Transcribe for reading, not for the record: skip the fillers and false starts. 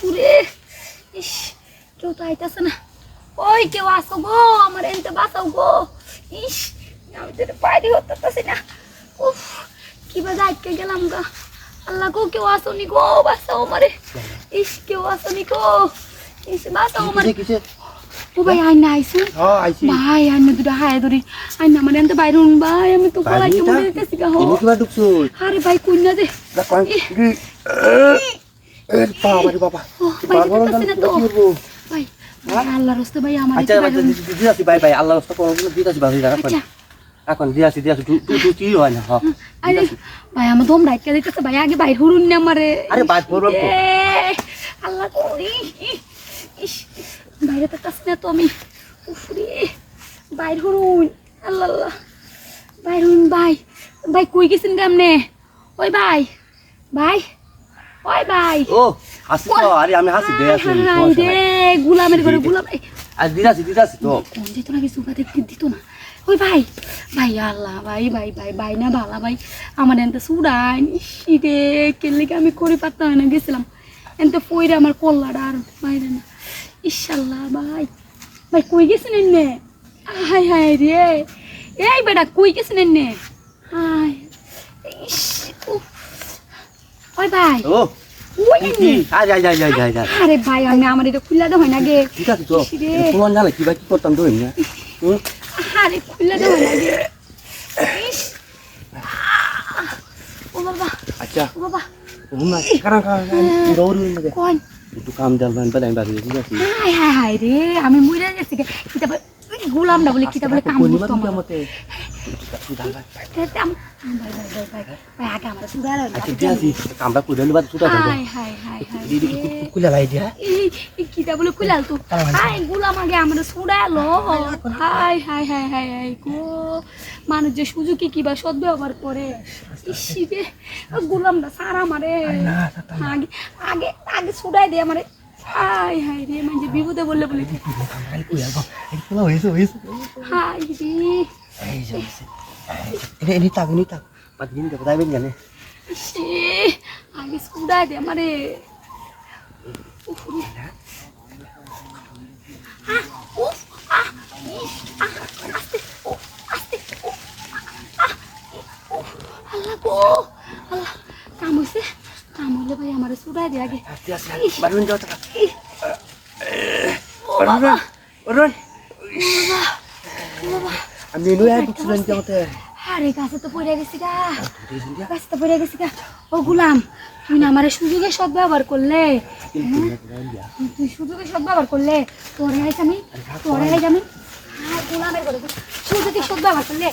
উফরে ইস কেউ তো আইতাছে না ওই কেউ আসো গো আমার এনতে বাঁচাও গো ইস আমি তো বাইরে হতেছি না উফ কিভাবে আটকে গেলাম গা আল্লাহ গো কেউ আসোনি গো বাঁচাও আমারে ইস কেউ আসোনি গো ইস বাঁচাও আমারে ও ভাই আই না আইসু ভাই আই না দুটা হায় ধরে আই না মানে এনতে বাইরে উন ভাই আমি তো গলা কেমন দিতেছি গা হো আরে ভাই কই না দে বাবা ভাই আল্লাহ রাস্তা ভাই আমার আচ্ছা দিদাসি ভাই ভাই আল্লাহ রাস্তা কোন দিদাসি ভাই রাখুন এখন দিদাসি তুই কি হয় না আরে ভাই আমার দম রাইকা দিতেছে ভাই আগে বাইর হরুন না আমারে আরে বাইর হরুন তো আল্লাহ করি ইস বাইরে তো কাছ না তো আমি উফরে বাইর হরুন আল্লাহ আল্লাহ বাইর হরুন ভাই ভাই কই গেছেন কেমনে ওই ভাই ভাই ওই ভাই ও হাসি তো আরে আমি হাসি দে আসি রে গোলামের ঘরে গোলাম আর দিদাসি তো কোন যেত না কিছু বাদে দিত না ওই ভাই ভাই আল্লাহ ভাই ভাই ভাই ভাই না বালা ভাই আমার এনতে সুড়াই শীতে কেলে আমি করে পারতাম না গেছিলাম এনতে পইরে আমার কল্লাটা আর বাইরে না ইনশাআল্লাহ ভাই ভাই কই গেছেন এনে হাই হাই রে এই বেটা কই গেছেন এনে হাই ইস ওই ভাই ও ওই কি আরে ভাই আমি আমার এটা খুলে দাও হয় না গে ঠিক আছে তো তোমার জানা কি ভাই কি করতাম তো না আরে খুলে দাও হয় না গে ইস ও বাবা আচ্ছা ও বাবা না কারণ দৌড়ুন না কোন একটু কাম দেলবেন বাদাই বাড়ি ঠিক আছে হাই হাই হাই রে আমি মইরা গেছি কিতাব গোলাম না বলে কিতাব বলে কাম করতে আমার মতে ভাই আগে আমরা সুগার আচ্ছা দিয়াছি কামটা কইলে বাদ সুটা হাই হাই হাই হাই কুলা লাই দিয়া এই কিতাব বলে কুলাল তো হাই গোলাম আগে আমরা সুড়ালো হাই হাই হাই হাই হাই গো মানুষ যে সুযোগে কিবা সদ্ব্যবহার করে ইসি রে গোলামটা সারা মারে আগে আগে আগে সুড়াই দে আমারে হাই হাই রে মানে বিপদে বললে বলে হাই রে ini tak pagi ini dapat air kan EC আগে সুড়াই দে আমারে আল্লাহ গো আল্লাহ কাম হইছে কাম হইলে ভাই আমারে সুড়াই দে আগে বারুন যাও টাকা বারুন আমি নই আর বুঝলেন কি মতে আরে কাছে তো পড়ে গেছি গা কাছে তো পড়ে গেছি গা ও গোলাম তুই না আমারে সুযোগে সদ্ব্যবহার করলে তুই সুযোগে সদ্ব্যবহার করলে তোরে আমি গোলামের করে সুযোগে সদ্ব্যবহার করলে